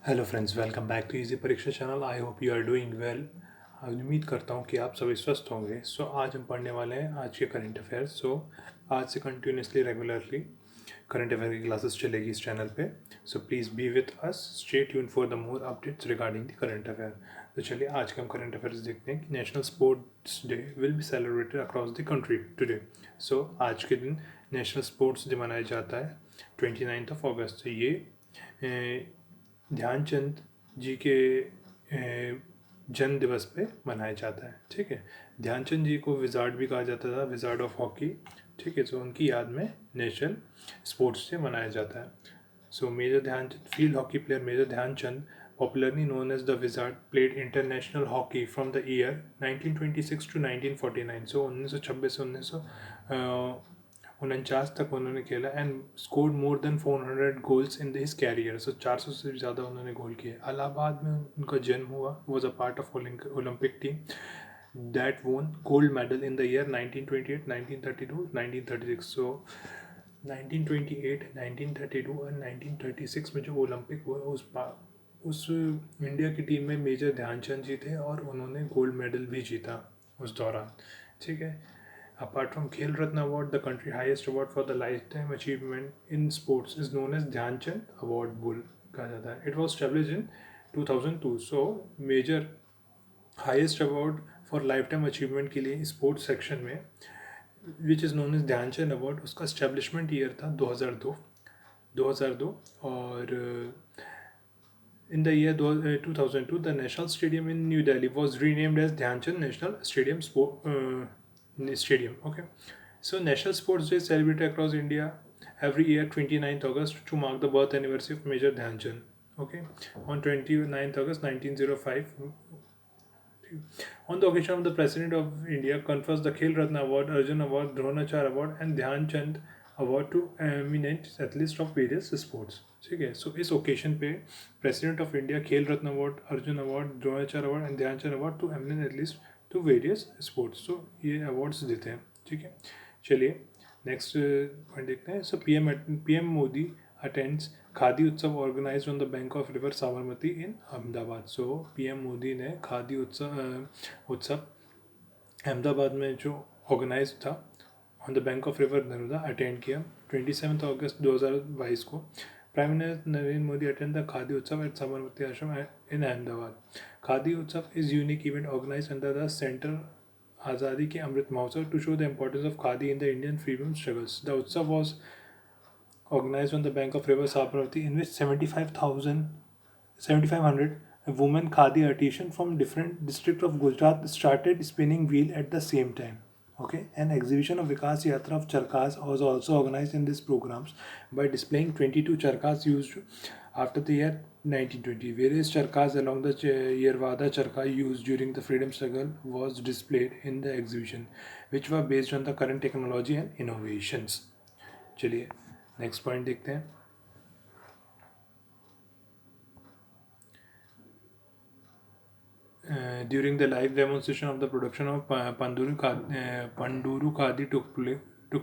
Hello friends, welcome back to easy Pariksha channel. I hope you are doing well. उम्मीद करता हूँ कि आप सभी स्वस्थ होंगे। आज हम पढ़ने वाले हैं आज के करंट अफेयर्स। आज से कंटिन्यूसली रेगुलरली करंट अफेयर की क्लासेस चलेगी इस चैनल पे। Please be with us, stay tune for the more updates regarding the current affair. तो चलिए आज के हम करंट अफेयर्स देखते हैं कि national sports day will be celebrated across the country today. आज के दिन नेशनल स्पोर्ट्स डे मनाया जाता है 29 अगस्त। ये ध्यानचंद जी के जन्म दिवस पे मनाया जाता है। ठीक है, ध्यानचंद जी को विजार्ड भी कहा जाता था, विजार्ड ऑफ हॉकी। ठीक है, उनकी याद में नेशनल स्पोर्ट्स डे मनाया जाता है। Major Dhyan Chand, field hockey player major Dhyan Chand, popularly known as the Wizard, played international hockey from the year 1926 to 1949। 1926 से 1949 तक उन्होंने खेला and scored more than 400 goals in his career. 400 से भी ज़्यादा उन्होंने गोल किए। इलाहाबाद में उनका जन्म हुआ। Was a part of Olympic team that won gold medal in the year 1928, 1932, 1936। 1928, 1932 और 1936 में जो ओलंपिक हुआ उस इंडिया की टीम में मेजर ध्यानचंद जी थे और उन्होंने गोल्ड मेडल भी जीता उस दौरान। ठीक है, apart from Khel Ratna award, the country highest award for the life time achievement in sports is known as Dhyan Chand award बुल कहा जाता है। It was establish in 2002। Major highest award for life time achievement के लिए स्पोर्ट्स सेक्शन में which is known as Dhyan Chand award, उसका establishment year था 2002। और in the year 2002, the National Stadium in New Delhi was renamed as Dhyanchand National Stadium. Okay, National Sports Day is celebrated across India every year 29th August to mark the birth anniversary of Major Dhyanchand. Okay, on 29th August 1905, on the occasion of the President of India confers the Khel Ratna Award, Arjun Award, Dronachar Award and Dhyan Chand Award to eminent athletes of various sports. ठीक है, इस occasion पे president of India Khel Ratna award, Arjuna award, Dronacharya award and Dhyan Chand award to eminent athletes to various sports. ये awards देते हैं। ठीक है, चलिए नेक्स्ट पॉइंट देखते हैं। PM Modi attends Khadi Utsav organise on the bank of river Sabarmati in Ahmedabad. PM Modi ने खादी उत्सव अहमदाबाद में जो ऑर्गेनाइज था on the bank of river Narmada attend किया 27 अगस्त 2022 को। Prime minister Narendra Modi attend the Khadi Utsav at Sabarmati Ashram in Ahmedabad. Khadi Utsav is unique event organise under the centre Azadi के Amrit Mahotsav to show the importance of Khadi in the Indian freedom struggles. The उत्सव was organized on the bank of river Sabarmati, in which 7,500 women khadi artisans from different districts of Gujarat started spinning wheel at the same time. Okay, an exhibition of Vikas Yatra of charkhas was also organized in these programs by displaying 22 charkhas used after the year 1920. Various charkhas along the Yerwada charkha used during the freedom struggle was displayed in the exhibition, which were based on the current technology and innovations. चलिए next point देखते हैं। During the live demonstration of the production of Panduru Khadi took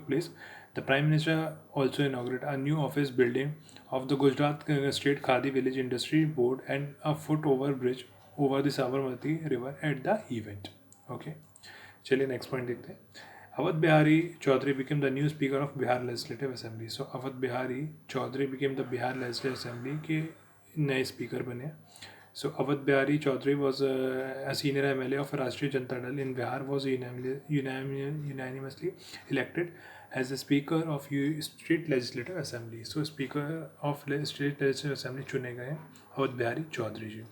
place. The Prime Minister also inaugurated a new office building of the Gujarat State Khadi Village Industry Board and a foot-over bridge over the Sabarmati River at the event. Okay, चलिए next point देखते हैं। Awadh Bihari Chaudhary became the new speaker of Bihar Legislative Assembly. Awadh Bihari Chaudhary became the Bihar Legislative Assembly के नए speaker बने। Awadh Bihari Chaudhary was a senior MLA of Rashtriya Janata Dal in Bihar, was unanimously elected as the Speaker of State Legislative Assembly. Speaker of State Legislative Assembly चुने गए अवध बिहारी चौधरी जी।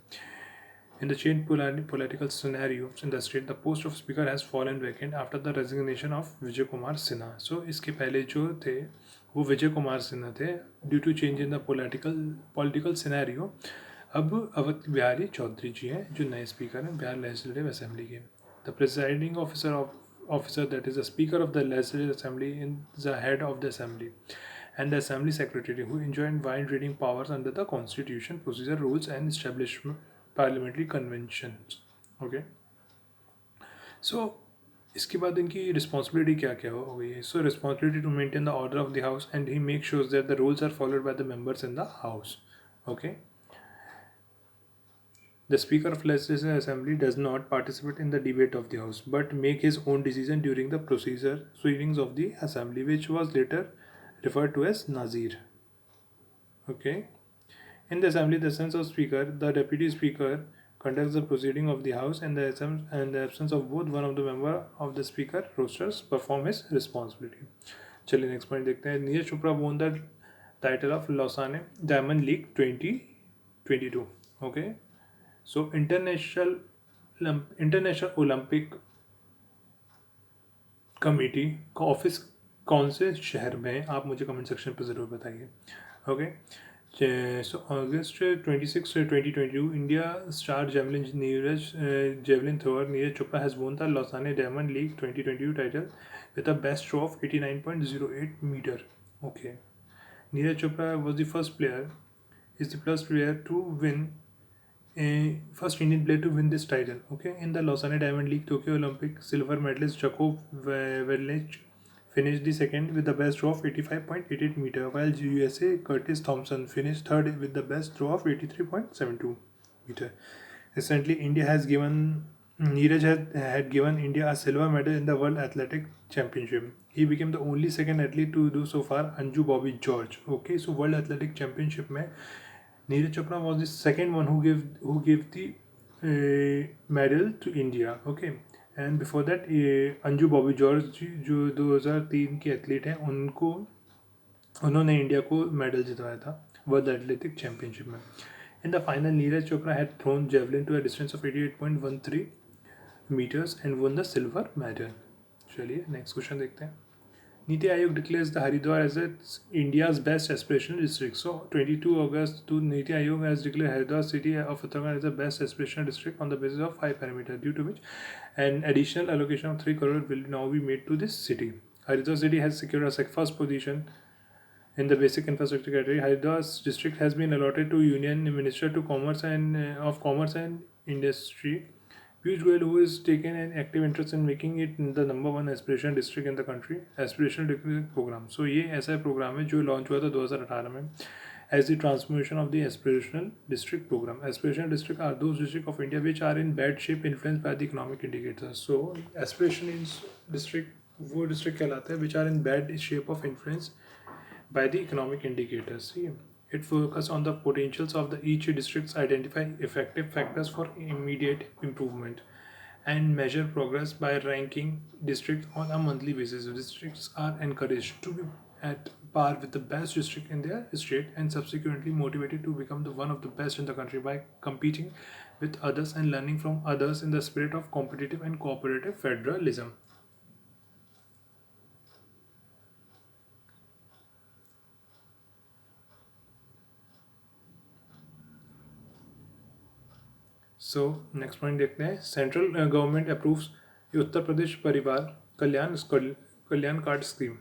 In the changed political scenario in the state, the post of speaker has fallen vacant after the resignation of Vijay Kumar Sinha. इसके पहले जो थे वो विजय कुमार सिन्हा थे। Due to change in the political scenario अब अवध बिहारी चौधरी जी हैं जो नए स्पीकर हैं बिहार लेजिस्लेटिव असेंबली के। The presiding officer that is the speaker of the legislative assembly is the head of the assembly and the assembly secretary who enjoy wide reading powers under the constitution, procedure, rules and establishment parliamentary conventions. Okay, इसके बाद इनकी responsibility क्या क्या हो गई है। Responsibility to maintain the order of the house and he make sures that the rules are followed by the members in the house. Okay, The Speaker of Legislative Assembly does not participate in the debate of the House, but make his own decision during the proceedings of the Assembly, which was later referred to as Nazir. Okay. In the Assembly, the sense of Speaker, the Deputy Speaker conducts the proceeding of the House, and the absence of both one of the member of the Speaker rosters perform his responsibility. चलिए next point देखते हैं. Neeraj Chopra won the title of Lausanne Diamond League 2022. Okay. So international Olympic committee का office कौन से शहर में है, आप मुझे कमेंट सेक्शन पर ज़रूर बताइए. Okay. So August 26, 2022, India star javelin thrower Neeraj Chopra has won the Lausanne Diamond League 2022 title with a best throw of 89.08 meter. Okay. Neeraj Chopra was the first player to win first Indian player to win this title. Okay, in the Lausanne Diamond League Tokyo Olympic, silver medalist Jakub Verlich finished the second with the best throw of 85.88 meter, while USA Curtis Thompson finished third with the best throw of 83.72 meter. Recently, Neeraj had given India a silver medal in the World Athletic Championship. He became the only second athlete to do so far, Anju Bobby George. Okay, so World Athletic Championship में Neeraj Chopra was the second one who gave the medal to India. Okay, and before that Anju Bobby George जो 2003 के athlete हैं उन्होंने India को medal जितवाया था world athletic championship में. In the final Neeraj Chopra had thrown javelin to a distance of 88.13 meters and won the silver medal. चलिए next question देखते हैं. Niti Aayog declares the Haridwar as its India's best aspirational district. So 22 August to Niti Aayog has declared Haridwar city of Uttarakhand as the best aspirational district on the basis of 5 parameters, due to which an additional allocation of 3 crore will now be made to this city. Haridwar city has secured a first position in the basic infrastructure category. Haridwar district has been allotted to Union Minister to Commerce and Industry Piyush Goyal, who has taken an active interest in making it the number one aspirational district in the country. Aspirational district program. So ये ऐसा programme है जो launch हुआ था 2018 में as the transformation of the aspirational district program. Aspirational district are those districts of India which are in bad shape influenced by the economic indicators. So aspirational district वो district कहलाते हैं which are in bad shape of influence by the economic indicators. See, it focuses on the potentials of each districts, identify effective factors for immediate improvement, and measure progress by ranking districts on a monthly basis. Districts are encouraged to be at par with the best district in their state and subsequently motivated to become one of the best in the country by competing with others and learning from others in the spirit of competitive and cooperative federalism. So next point देखते हैं. Central government approves Uttar Pradesh Parivar Kalyan card scheme.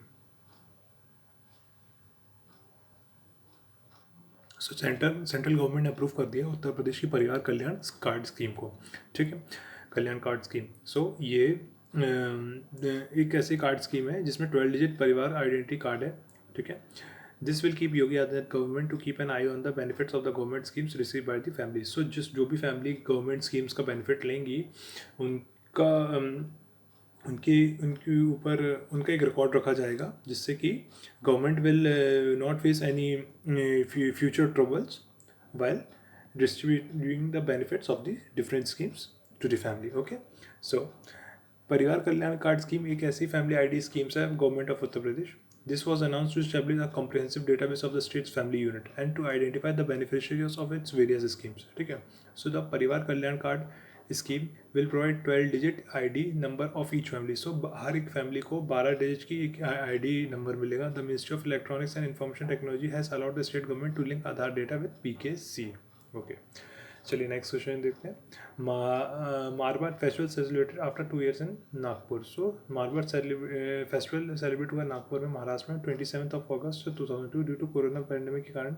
So central government ने approve कर दिया उत्तर प्रदेश की परिवार Kalyan card scheme को. ठीक है, कल्याण कार्ड स्कीम. सो ये एक ऐसी कार्ड स्कीम है जिसमें 12 डिजिट परिवार आइडेंटिटी कार्ड है. ठीक है. This will keep Yogi Adityanath government to keep an eye on the benefits of the government schemes received by the families. So just जो भी फैमिली गवर्नमेंट स्कीम्स का benefit लेंगी उनका उनके ऊपर उनका एक रिकॉर्ड रखा जाएगा जिससे कि government will not face any future troubles while distributing the benefits of the different schemes to the family. Okay. So Parivar Kalyan card scheme एक ऐसी फैमिली आईडी स्कीम्स है government of Uttar Pradesh. This was announced to establish a comprehensive database of the state's family unit and to identify the beneficiaries of its various schemes. ठीक है. So the परिवार Kalyan card scheme will provide 12-digit ID number of each family. So हर एक family को 12 digit की एक ID number मिलेगा. The Ministry of Electronics and Information Technology has allowed the state government to link Aadhaar data with PKC. Okay. चलिए next question देखते हैं. Marbat festival celebrated after 2 years in Nagpur. So Marbat festival celebrate हुआ नागपुर में महाराष्ट्र में 27 August 2002. Due to corona pandemic के कारण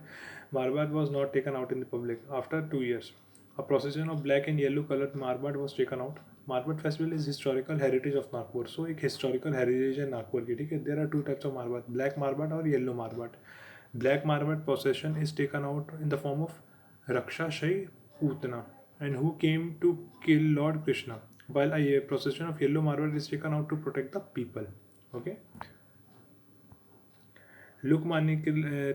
Marbat was not taken out in the public. After 2 years a procession of black and yellow colour Marbat was taken out. Marbat festival is historical heritage of Nagpur. So एक historical heritage है नागपुर की. ठीक है. There are 2 types of Marbat, black Marbat और yellow Marbat. Black Marbat procession is taken out in the form of रक्षा शही Putana. and who came to kill Lord Krishna, while a procession of yellow marble is taken out to protect the people. Okay. Lokmanya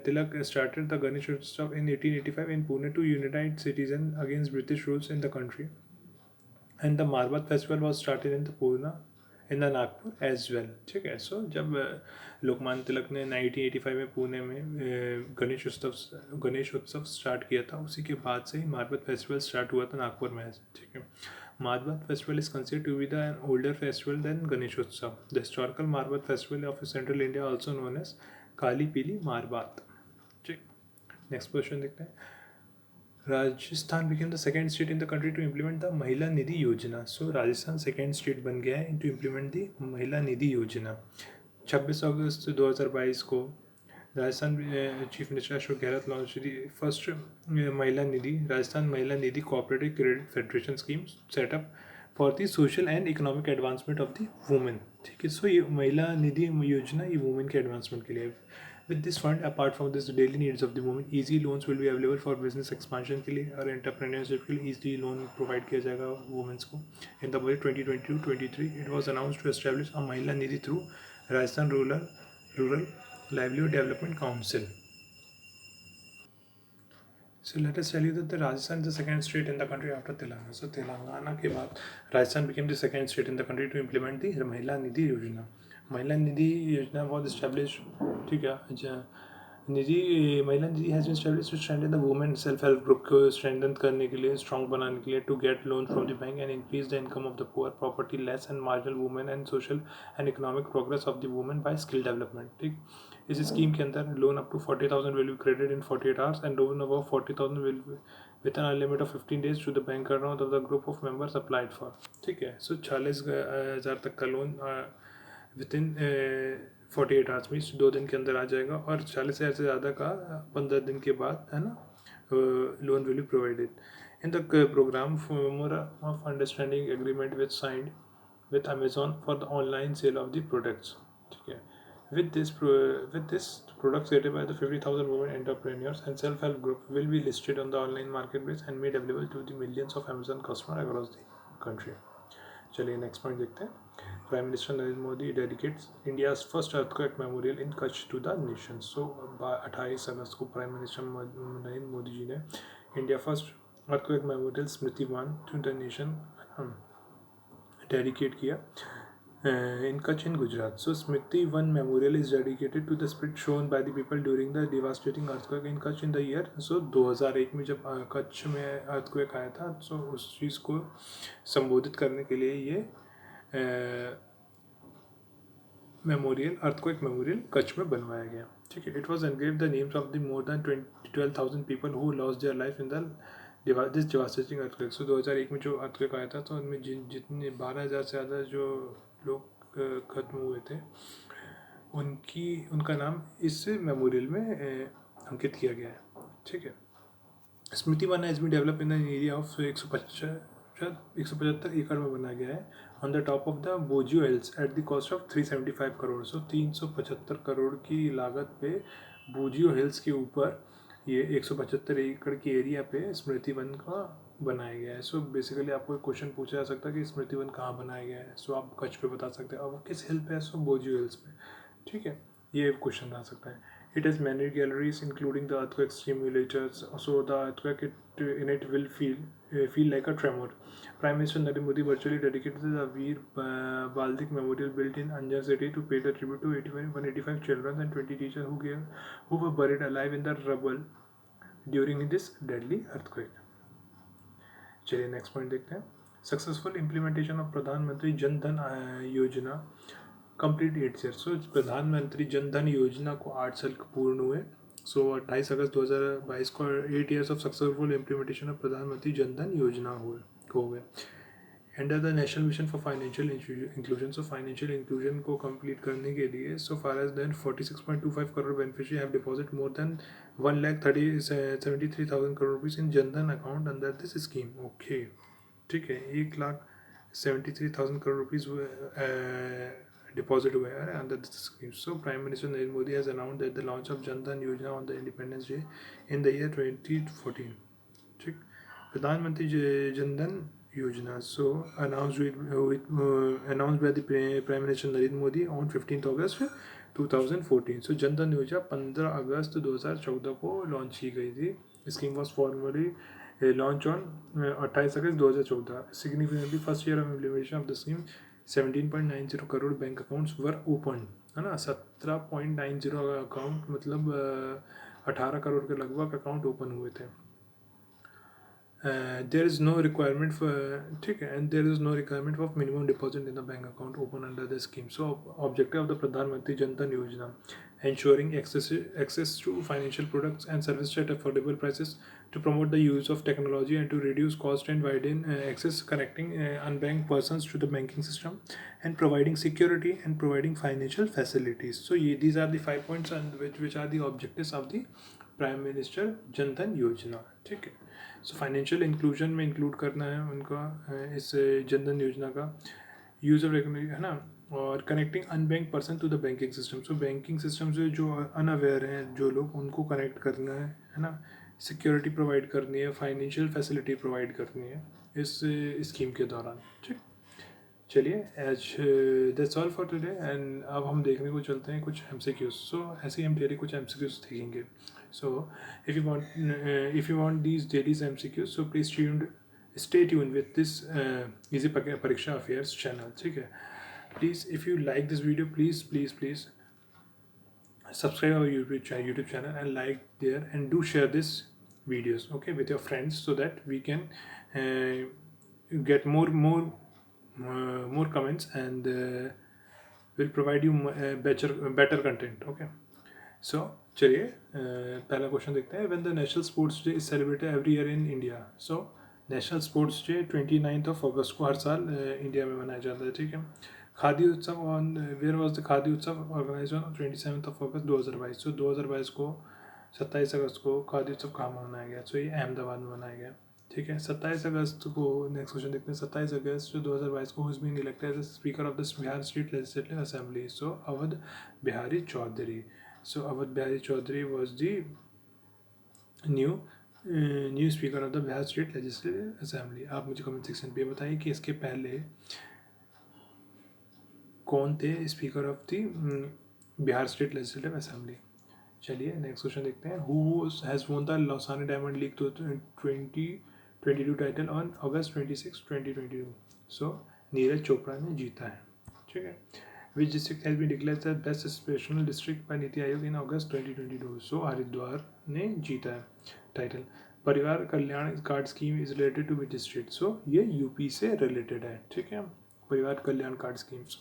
Tilak started the Ganesh Utsav in 1885 in Pune to unite citizens against British rules in the country, and the Marbat festival was started in the Pune in the Nagpur as well. ठीक है. So जब लोकमान्य तिलक ने 1985 में पुणे में गणेश उत्सव start किया था, उसी के बाद से ही मारबत फेस्टिवल स्टार्ट हुआ था नागपुर में. ठीक है. Marbat festival is considered to be an older festival than Ganesh Utsav. The historical Marbat festival of central India, also known as Kali Pili Marbat. ठीक. Next question देखते हैं. Rajasthan became the second state in the country to implement the Mahila Nidhi Yojana. So Rajasthan second state बन गया है to implement the Mahila Nidhi Yojana. 26 अगस्त 2022 को Rajasthan chief minister Ashok Gehlot launch the first Mahila Nidhi Rajasthan Mahila Nidhi cooperative credit federation scheme set up for the social and economic advancement of the women. ठीक है. सो ये महिला निधि योजना ये वुमेन के एडवांसमेंट के लिए. With this fund, apart from this daily needs of the women, easy loans will be available for business expansion के लिए और entrepreneurship के लिए easy loan provide किया जाएगा women's को. In the budget 2022-23, it was announced to establish a Mahila Nidhi through Rajasthan Rural Livelihood Development Council. So let us tell you that the Rajasthan is the second state in the country after Telangana. So Telangana के बाद Rajasthan became the second state in the country to implement the Mahila Nidhi Yojana. Mahila Nidhi Yojana was established. ठीक है. Mahila Nidhi has been established to strengthen the women self help group को strengthen करने के लिए, strong बनाने के लिए, to get loan from the bank and increase the income of the poor, property less and marginal women and social and economic progress of the women by skill development. ठीक. इस scheme के अंदर loan up to 40,000 will be credit in 48 hours and loan above 40,000 will with an limit of 15 days to the bank account of the group of members applied for. ठीक है. So 40,000 तक का loan within 48 hours means 2 दिन के अंदर आ जाएगा, और 40,000 से ज़्यादा का 15 दिन के बाद है ना loan will be provided. In the programme for of understanding agreement with signed with Amazon for the online sale of the products. ठीक है. With this products created by the 50,000 women entrepreneurs and self-help group will be listed on the online marketplace and made available to the millions of Amazon customers across the country. चलिए next point देखते हैं. Prime minister Narendra Modi dedicates India's first earthquake memorial in Kutch to the nation. So 28 अगस्त को prime minister Narendra Modi ji ने India first earthquake memorial Smriti Van to the nation dedicate किया in Kutch in Gujarat. So Smriti One Memorial is dedicated to the spirit shown by the people during the devastating earthquake in Kutch in the year. So 2001 में जब कच्छ में earthquake आया था, so उस चीज़ को संबोधित करने के लिए ये मेमोरियल अर्थक्वेक मेमोरियल कच्छ में बनवाया गया. ठीक है. It was engrave the names of the more than 12,000 people who lost their life in the this devastating earthquake. So 2001 में जो अर्थक्वेक आया था, तो उनमें जितने 12,000 से ज़्यादा जो लोग ख़त्म हुए थे, उनका नाम इस मेमोरियल में अंकित किया गया है. ठीक है. Smriti Van has been develop in the area of 175 एकड़ में बनाया गया है on the top of the Bhujiyo hills at the cost of 375 crore. So 375 crore की लागत पे बोजियो हिल्स के ऊपर ये 175 एकड़ की एरिया पे स्मृति वन का बनाया गया है. सो बेसिकली आपको एक क्वेश्चन पूछा जा सकता है कि स्मृति वन कहाँ बनाया गया है. सो आप कच्छ पे बता सकते हैं. अब वो किस हिल पे है? सो बोजियो हिल्स पे. ठीक है. ये क्वेश्चन आ सकता है. It has many galleries, including the earthquake simulators. So the earthquake in it will feel like a tremor. Prime Minister Narendra Modi virtually dedicated the Veer Baldik Memorial built in Anjar city to pay the tribute to 185 children and 20 teachers who were buried alive in the rubble during this deadly earthquake. चलिए next point देखते हैं. Successful implementation of Pradhan Mantri Jan Dhan योजना complete 8 year. सो प्रधानमंत्री जन धन योजना को 8 साल पूर्ण हुए. सो 28 अगस्त 2022 को 8 years of successful implementation of Pradhan Mantri Jan Dhan Yojana हो गए. Under the national mission for financial inclusion. So financial inclusion को कंप्लीट करने के लिए so far as then 46.25 crore beneficiary have deposit more than 1,73,000 crore rupees in Jan Dhan account under this scheme. Okay. ठीक है. 1,73,000 crore rupees deposit हुए हैं under this scheme. So Prime Minister Narendra Modi has announced that the launch of Jan Dhan Yojana on the Independence Day in the year 2014. ठीक. प्रधानमंत्री जनधन योजना announced by the Prime Minister Narendra Modi on 15th August 2014. सो जनधन योजना 15 अगस्त 2014 को launch की गई थी. Scheme was formally launch on 28 August 2014. Significantly first year of implementation of the scheme 17.90 crore bank accounts were open, है ना. 17.90 अकाउंट मतलब 18 करोड़ के लगभग अकाउंट ओपन हुए थे. There is no requirement for ठीक है, and there is no requirement of minimum deposit in the bank account open under the scheme. So objective of the Pradhan Mantri Jan Dhan Yojana, ensuring access to financial products and services at affordable prices, to promote the use of technology and to reduce cost and widen access, connecting unbanked persons to the banking system, and providing security and providing financial facilities. So these are the 5 points and which are the objectives of the Prime Minister Jan Dhan Yojana. ठीक है. सो financial inclusion में include करना है उनका इस जनधन योजना का use of recommend, है ना. और connecting unbank person to the banking system. So banking system से जो अनअवेयर हैं जो लोग, उनको कनेक्ट करना है ना. सिक्योरिटी प्रोवाइड करनी है, फाइनेंशियल फैसिलिटी प्रोवाइड करनी है इस स्कीम के दौरान. ठीक, चलिए as that's all for today. And अब हम देखने को चलते हैं कुछ MCQs. सो ऐसे ही हम डेली कुछ MCQs देखेंगे. So if you want these daily MCQs, so please stay tuned with this Easy Pariksha Affairs channel. ठीक है. Please, if you like this video, please subscribe our YouTube channel and like there, and do share this videos, okay, with your friends, so that we can get more comments, and will provide you better content. Okay. सो चलिए पहला question देखते हैं. When the national sports day is celebrated every year in India. So national sports day 29 अगस्त को हर साल India में मनाया जाता है. ठीक है. Khadi Utsav on where was the Khadi Utsav organise on 27 अगस्त 2022. सो 2022 को 27 अगस्त को खादी उत्सव कहाँ मनाया गया. सो ये अहमदाबाद में मनाया गया. ठीक है. 27 अगस्त को नेक्स्ट क्वेश्चन देखते हैं. 27 अगस्त 2022 को is been elected as speaker of the Bihar state legislative assembly. So Awadh Bihari Chaudhary. So Awadh Bihari Chaudhary was the new speaker of the Bihar State Legislative Assembly. आप मुझे कमेंट सेक्शन पे बताइए कि इसके पहले कौन थे speaker of the Bihar state legislative assembly. चलिए नेक्स्ट क्वेश्चन देखते हैं. Who has won the Lausanne diamond league 2022 title on August 26, 2022. So Neeraj Chopra ने जीता है. ठीक है. Which district has been declared the best aspirational district by NITI Aayog in August 2022. So Haridwar ने जीता है title. Parivar Kalyan card scheme is related to which district. So ये UP से रिलेटेड है. ठीक है. Parivar Kalyan card schemes.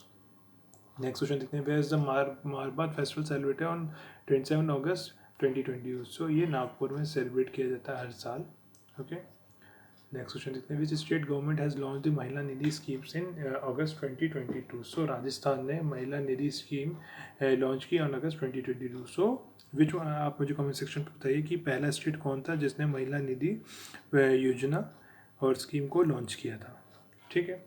Next question देखते हैं. Where is the Marbat festival celebrated on 27 August 2022. So ये नागपुर में सेलिब्रेट किया जाता है हर साल. ओके. नेक्स्ट क्वेश्चन देखते हैं. Which state government has launch the महिला निधि स्कीम्स इन अगस्त 2022. सो राजस्थान ने महिला निधि स्कीम लॉन्च की ऑन अगस्त 2022. सो विच आप मुझे कमेंट सेक्शन पर बताइए कि पहला स्टेट कौन था जिसने महिला निधि योजना और स्कीम को लॉन्च किया था. ठीक है.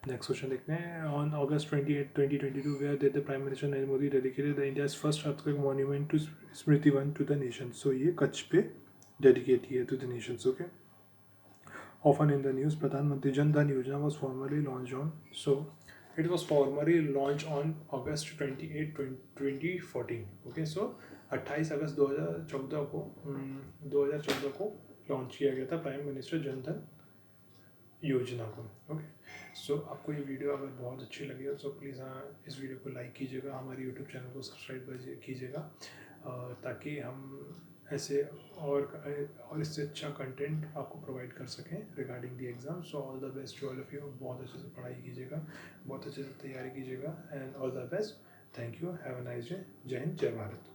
नेक्स्ट क्वेश्चन देखते हैं. On August 28, 2022 where did the prime minister Narendra Modi dedicated the India's first earthquake monument to Smriti Van to the nation. So ये कच्छ पे डेडिकेट किया to the nations. Okay. Often in the news, Pradhan Mantri Jan Dhan Yojana was formally launched on. So it was formally launched on August 28, 2014. Okay, so 28 अगस्त 2014 को launch किया गया था prime minister जन धन योजना को. ओके. सो आपको ये वीडियो अगर बहुत अच्छी लगी हो, सो प्लीज़ इस वीडियो को लाइक कीजिएगा, हमारे यूट्यूब चैनल को सब्सक्राइब कीजिएगा, ताकि हम ऐसे और इससे अच्छा कंटेंट आपको प्रोवाइड कर सकें regarding the exam. So all the best to all of you. बहुत अच्छे से पढ़ाई कीजिएगा, बहुत अच्छे से तैयारी कीजिएगा, and all the best. Thank you. Have a nice day. जय हिंद, जय भारत.